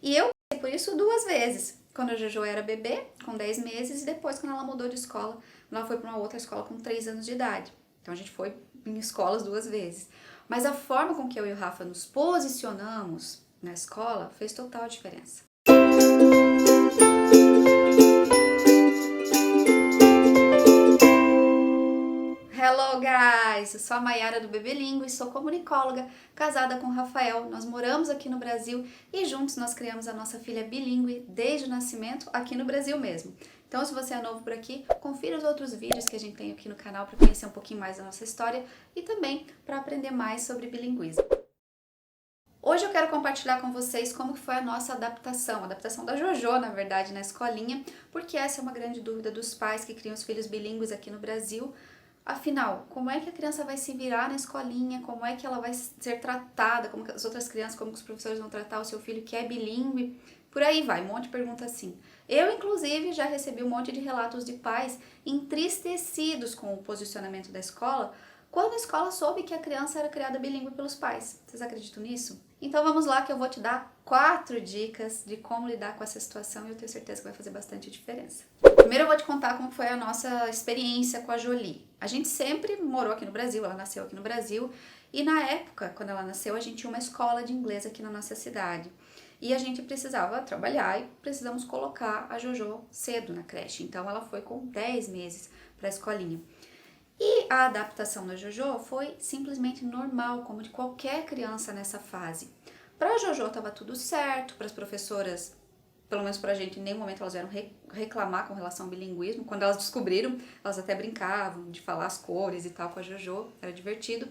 E eu passei por isso duas vezes. Quando a Jojo era bebê, com 10 meses, e depois quando ela mudou de escola, ela foi para uma outra escola com 3 anos de idade. Então a gente foi em escolas duas vezes. Mas a forma com que eu e o Rafa nos posicionamos na escola fez total diferença. Hello guys, eu sou a Mayara do Bebelingue e sou comunicóloga, casada com o Rafael. Nós moramos aqui no Brasil e juntos nós criamos a nossa filha bilíngue desde o nascimento aqui no Brasil mesmo. Então se você é novo por aqui, confira os outros vídeos que a gente tem aqui no canal para conhecer um pouquinho mais da nossa história e também para aprender mais sobre bilinguismo. Hoje eu quero compartilhar com vocês como foi a nossa adaptação, a adaptação da Jojo, na verdade, na escolinha, porque essa é uma grande dúvida dos pais que criam os filhos bilíngues aqui no Brasil. Afinal, como é que a criança vai se virar na escolinha, como é que ela vai ser tratada, como que as outras crianças, como que os professores vão tratar o seu filho que é bilíngue, por aí vai, um monte de pergunta assim. Eu, inclusive, já recebi um monte de relatos de pais entristecidos com o posicionamento da escola, quando a escola soube que a criança era criada bilíngue pelos pais. Vocês acreditam nisso? Então vamos lá que eu vou te dar 4 dicas de como lidar com essa situação e eu tenho certeza que vai fazer bastante diferença. Primeiro eu vou te contar como foi a nossa experiência com a Jolie. A gente sempre morou aqui no Brasil, ela nasceu aqui no Brasil e na época, quando ela nasceu, a gente tinha uma escola de inglês aqui na nossa cidade. E a gente precisava trabalhar e precisamos colocar a Jojo cedo na creche. Então ela foi com 10 meses para a escolinha. E a adaptação da Jojo foi simplesmente normal, como de qualquer criança nessa fase. Para a Jojo estava tudo certo, para as professoras, pelo menos pra gente, em nenhum momento elas vieram reclamar com relação ao bilinguismo. Quando elas descobriram, elas até brincavam de falar as cores e tal com a Jojo, era divertido.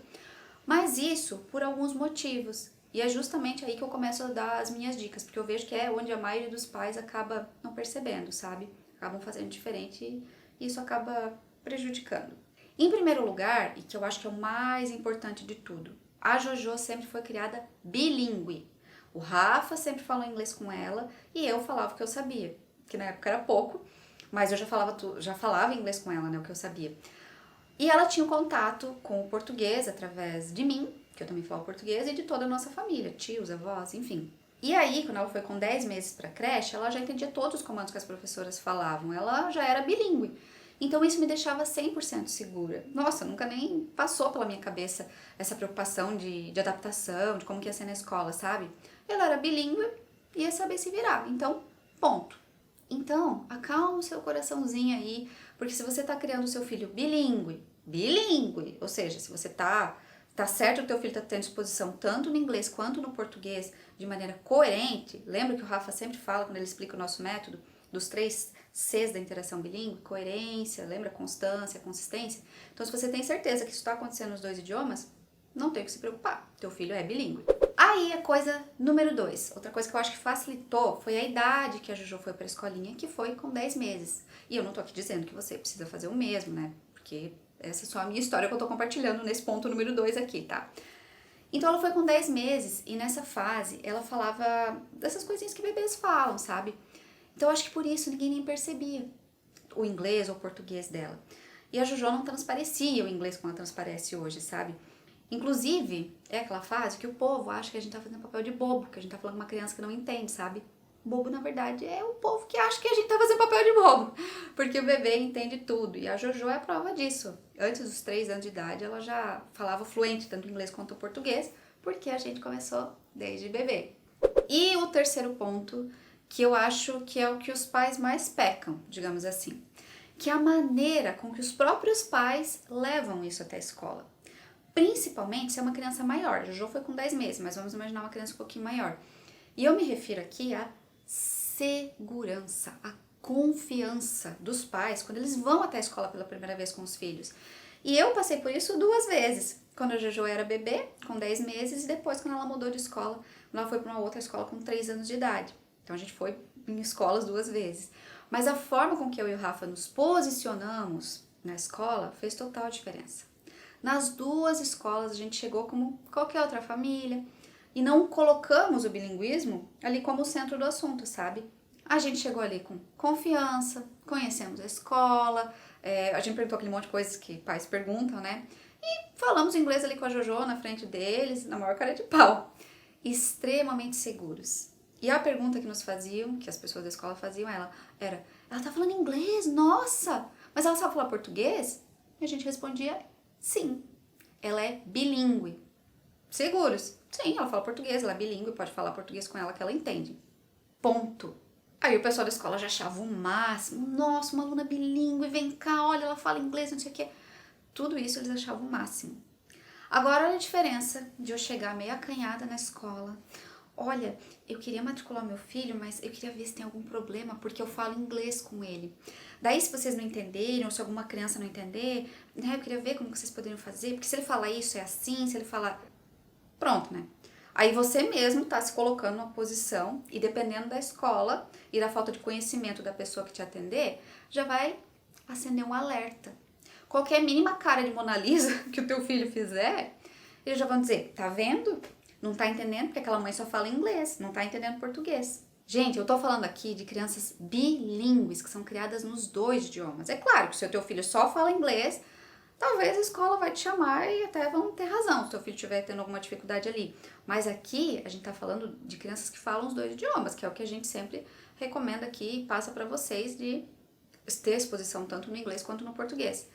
Mas isso por alguns motivos. E é justamente aí que eu começo a dar as minhas dicas, porque eu vejo que é onde a maioria dos pais acaba não percebendo, sabe? Acabam fazendo diferente e isso acaba prejudicando. Em primeiro lugar, e que eu acho que é o mais importante de tudo, a Jojo sempre foi criada bilíngue. O Rafa sempre falou inglês com ela e eu falava o que eu sabia, que na época era pouco, mas eu já falava inglês com ela, né, o que eu sabia. E ela tinha um contato com o português através de mim, que eu também falo português, e de toda a nossa família, tios, avós, enfim. E aí, quando ela foi com 10 meses para creche, ela já entendia todos os comandos que as professoras falavam, ela já era bilíngue. Então isso me deixava 100% segura. Nossa, nunca nem passou pela minha cabeça essa preocupação de adaptação, de como que ia ser na escola, sabe? Ela era bilíngue e ia saber se virar. Então, ponto. Então, acalma o seu coraçãozinho aí, porque se você tá criando o seu filho bilíngue, ou seja, se você tá certo que o teu filho tá tendo exposição tanto no inglês quanto no português de maneira coerente, lembra que o Rafa sempre fala quando ele explica o nosso método, dos 3 Cs da interação bilíngue, coerência, lembra? Constância, consistência. Então, se você tem certeza que isso está acontecendo nos 2 idiomas, não tem que se preocupar, teu filho é bilíngue. Aí a coisa número 2, outra coisa que eu acho que facilitou foi a idade que a Jojo foi para a escolinha, que foi com 10 meses. E eu não tô aqui dizendo que você precisa fazer o mesmo, né? Porque essa é só a minha história que eu tô compartilhando nesse ponto número 2 aqui, tá? Então ela foi com 10 meses e nessa fase ela falava dessas coisinhas que bebês falam, sabe? Então acho que por isso ninguém nem percebia o inglês ou o português dela. E a Jojo não transparecia o inglês como ela transparece hoje, sabe? Inclusive, é aquela fase que o povo acha que a gente tá fazendo papel de bobo, que a gente tá falando com uma criança que não entende, sabe? Bobo, na verdade, é o povo que acha que a gente tá fazendo papel de bobo, porque o bebê entende tudo, e a Jojo é a prova disso. Antes dos 3 anos de idade, ela já falava fluente, tanto o inglês quanto o português, porque a gente começou desde bebê. E o terceiro ponto, que eu acho que é o que os pais mais pecam, digamos assim, que é a maneira com que os próprios pais levam isso até a escola. Principalmente se é uma criança maior. A Jojo foi com 10 meses, mas vamos imaginar uma criança um pouquinho maior. E eu me refiro aqui à segurança, à confiança dos pais quando eles vão até a escola pela primeira vez com os filhos. E eu passei por isso 2 vezes. Quando a Jojo era bebê, com 10 meses, e depois quando ela mudou de escola, ela foi para uma outra escola com 3 anos de idade. Então a gente foi em escolas 2 vezes. Mas a forma com que eu e o Rafa nos posicionamos na escola fez total diferença. Nas 2 escolas a gente chegou como qualquer outra família e não colocamos o bilinguismo ali como o centro do assunto, sabe? A gente chegou ali com confiança, conhecemos a escola, a gente perguntou aquele monte de coisas que pais perguntam, né? E falamos inglês ali com a Jojo na frente deles, na maior cara de pau. Extremamente seguros. E a pergunta que nos faziam, que as pessoas da escola faziam, ela tá falando inglês? Nossa! Mas ela sabe falar português? E a gente respondia, sim, ela é bilíngue. Seguros? Sim, ela fala português, ela é bilíngue, pode falar português com ela que ela entende. Ponto. Aí o pessoal da escola já achava o máximo. Nossa, uma aluna bilíngue, vem cá, olha, ela fala inglês, não sei o quê. Tudo isso eles achavam o máximo. Agora olha a diferença de eu chegar meio acanhada na escola. Olha, eu queria matricular meu filho, mas eu queria ver se tem algum problema, porque eu falo inglês com ele. Daí, se vocês não entenderem, ou se alguma criança não entender, né, eu queria ver como vocês poderiam fazer, porque se ele falar isso é assim, se ele falar... Pronto, né? Aí você mesmo tá se colocando numa posição, e dependendo da escola e da falta de conhecimento da pessoa que te atender, já vai acender um alerta. Qualquer mínima cara de Mona Lisa que o teu filho fizer, eles já vão dizer, tá vendo? Não tá entendendo porque aquela mãe só fala inglês, não tá entendendo português. Gente, eu tô falando aqui de crianças bilíngues, que são criadas nos 2 idiomas. É claro que se o teu filho só fala inglês, talvez a escola vai te chamar e até vão ter razão se o teu filho estiver tendo alguma dificuldade ali. Mas aqui a gente tá falando de crianças que falam os 2 idiomas, que é o que a gente sempre recomenda aqui e passa pra vocês de ter exposição tanto no inglês quanto no português.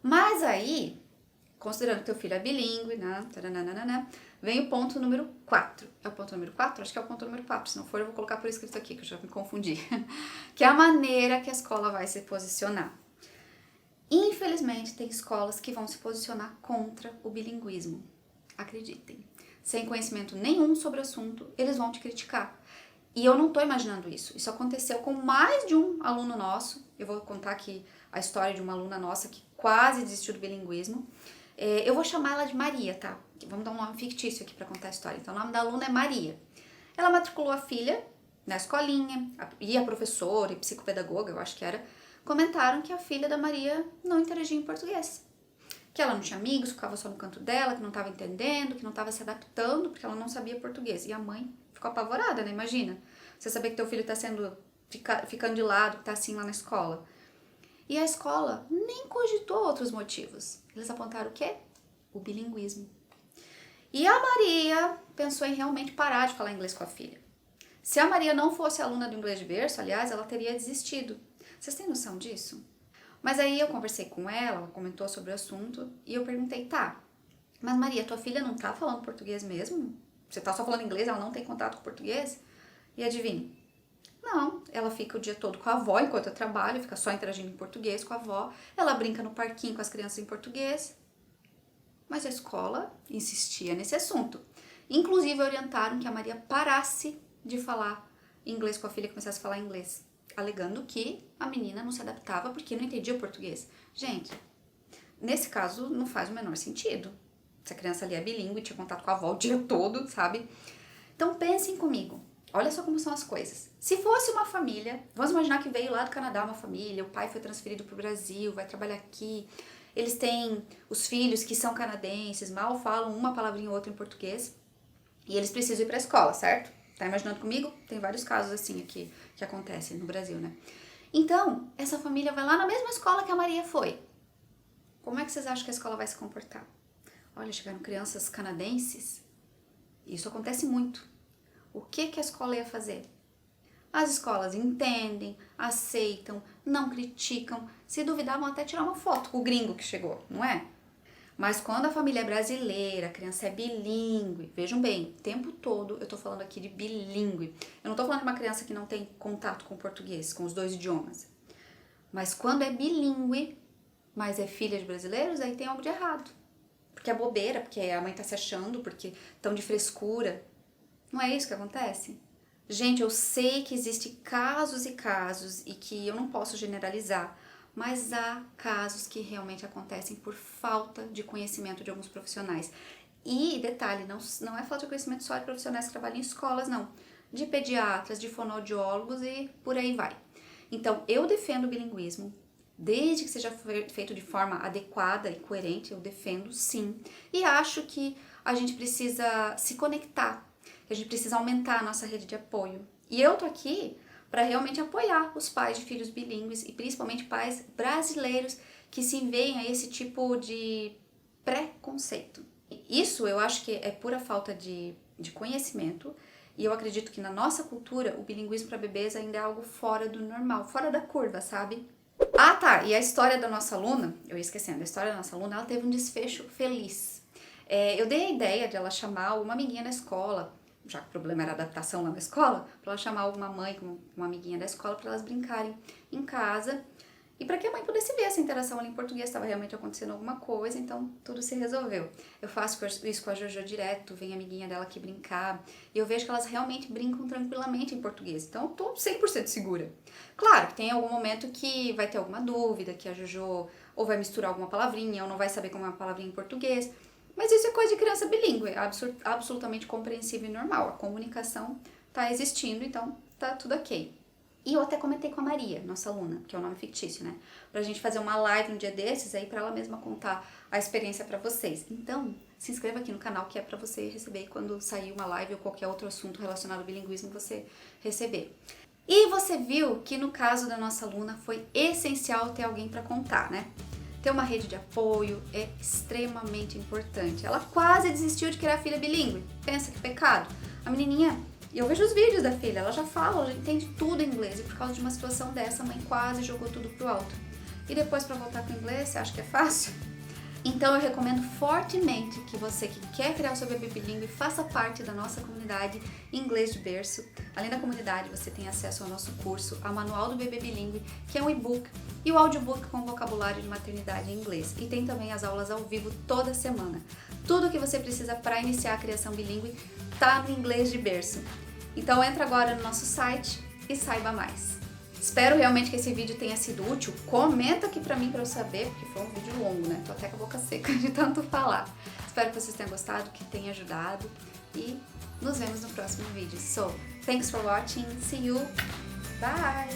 Mas aí, considerando que teu filho é bilíngue, né, vem o ponto número 4. É o ponto número 4? Acho que é o ponto número 4. Se não for, eu vou colocar por escrito aqui, que eu já me confundi. Que é a maneira que a escola vai se posicionar. Infelizmente, tem escolas que vão se posicionar contra o bilinguismo. Acreditem. Sem conhecimento nenhum sobre o assunto, eles vão te criticar. E eu não tô imaginando isso. Isso aconteceu com mais de um aluno nosso. Eu vou contar aqui a história de uma aluna nossa que quase desistiu do bilinguismo. Eu vou chamar ela de Maria, tá? Vamos dar um nome fictício aqui para contar a história. Então, o nome da aluna é Maria. Ela matriculou a filha na escolinha, e a professora e psicopedagoga, eu acho que era, comentaram que a filha da Maria não interagia em português. Que ela não tinha amigos, ficava só no canto dela, que não estava entendendo, que não estava se adaptando, porque ela não sabia português. E a mãe ficou apavorada, né? Imagina. Você saber que teu filho tá ficando de lado, que tá assim lá na escola. E a escola nem cogitou outros motivos. Eles apontaram o quê? O bilinguismo. E a Maria pensou em realmente parar de falar inglês com a filha. Se a Maria não fosse aluna do inglês de berço, aliás, ela teria desistido. Vocês têm noção disso? Mas aí eu conversei com ela comentou sobre o assunto, e eu perguntei, tá, mas Maria, tua filha não tá falando português mesmo? Você tá só falando inglês, ela não tem contato com português? E adivinha? Não, ela fica o dia todo com a avó enquanto eu trabalho, fica só interagindo em português com a avó, ela brinca no parquinho com as crianças em português. Mas a escola insistia nesse assunto. Inclusive orientaram que a Maria parasse de falar inglês com a filha e começasse a falar inglês, alegando que a menina não se adaptava porque não entendia o português. Gente, nesse caso não faz o menor sentido. Se a criança ali é bilíngue, tinha contato com a avó o dia todo, sabe? Então pensem comigo. Olha só como são as coisas. Se fosse uma família, vamos imaginar que veio lá do Canadá uma família, o pai foi transferido para o Brasil, vai trabalhar aqui, eles têm os filhos que são canadenses, mal falam uma palavrinha ou outra em português, e eles precisam ir para a escola, certo? Tá imaginando comigo? Tem vários casos assim aqui que acontecem no Brasil, né? Então, essa família vai lá na mesma escola que a Maria foi. Como é que vocês acham que a escola vai se comportar? Olha, chegaram crianças canadenses. Isso acontece muito. O que a escola ia fazer? As escolas entendem, aceitam, não criticam. Se duvidar, vão até tirar uma foto com o gringo que chegou, não é? Mas quando a família é brasileira, a criança é bilíngue, vejam bem, o tempo todo eu tô falando aqui de bilíngue. Eu não tô falando de uma criança que não tem contato com o português, com os 2 idiomas. Mas quando é bilíngue, mas é filha de brasileiros, aí tem algo de errado. Porque é bobeira, porque a mãe tá se achando, porque estão de frescura. Não é isso que acontece? Gente, eu sei que existem casos e casos e que eu não posso generalizar, mas há casos que realmente acontecem por falta de conhecimento de alguns profissionais. E, detalhe, não é falta de conhecimento só de profissionais que trabalham em escolas, não. De pediatras, de fonoaudiólogos e por aí vai. Então, eu defendo o bilinguismo, desde que seja feito de forma adequada e coerente, eu defendo sim. E acho que a gente precisa se conectar, que a gente precisa aumentar a nossa rede de apoio. E eu tô aqui para realmente apoiar os pais de filhos bilíngues e principalmente pais brasileiros que se veem a esse tipo de preconceito. Isso eu acho que é pura falta de conhecimento E eu acredito que na nossa cultura, o bilinguismo para bebês ainda é algo fora do normal, fora da curva, sabe? Ah, tá, e a história da nossa aluna, eu ia esquecendo, a história da nossa aluna, ela teve um desfecho feliz. Eu dei a ideia de ela chamar uma amiguinha da escola, já que o problema era a adaptação lá na escola, para ela chamar uma mãe com uma amiguinha da escola para elas brincarem em casa e para que a mãe pudesse ver essa interação ali em português, estava realmente acontecendo alguma coisa, então tudo se resolveu. Eu faço isso com a Jojo direto, vem a amiguinha dela aqui brincar e eu vejo que elas realmente brincam tranquilamente em português, então eu tô 100% segura. Claro que tem algum momento que vai ter alguma dúvida, que a Jojo ou vai misturar alguma palavrinha ou não vai saber como é uma palavrinha em português. Mas isso é coisa de criança bilíngue, é absolutamente compreensível e normal. A comunicação tá existindo, então tá tudo ok. E eu até comentei com a Maria, nossa aluna, que é o nome fictício, né? Pra gente fazer uma live um dia desses aí pra ela mesma contar a experiência pra vocês. Então, se inscreva aqui no canal que é pra você receber quando sair uma live ou qualquer outro assunto relacionado ao bilinguismo você receber. E você viu que no caso da nossa aluna foi essencial ter alguém pra contar, né? Ter uma rede de apoio é extremamente importante. Ela quase desistiu de criar filha bilíngue. Pensa que pecado. A menininha, e eu vejo os vídeos da filha, ela já fala, ela já entende tudo em inglês. E por causa de uma situação dessa, a mãe quase jogou tudo pro alto. E depois pra voltar com o inglês, você acha que é fácil? Então eu recomendo fortemente que você que quer criar o seu bebê bilíngue faça parte da nossa comunidade Inglês de Berço. Além da comunidade, você tem acesso ao nosso curso, ao Manual do Bebê Bilíngue, que é um e-book, e o audiobook com vocabulário de maternidade em inglês. E tem também as aulas ao vivo toda semana. Tudo o que você precisa para iniciar a criação bilíngue tá no Inglês de Berço. Então entra agora no nosso site e saiba mais. Espero realmente que esse vídeo tenha sido útil. Comenta aqui pra mim pra eu saber, porque foi um vídeo longo, né? Tô até com a boca seca de tanto falar. Espero que vocês tenham gostado, que tenha ajudado. E nos vemos no próximo vídeo. So, thanks for watching. See you. Bye!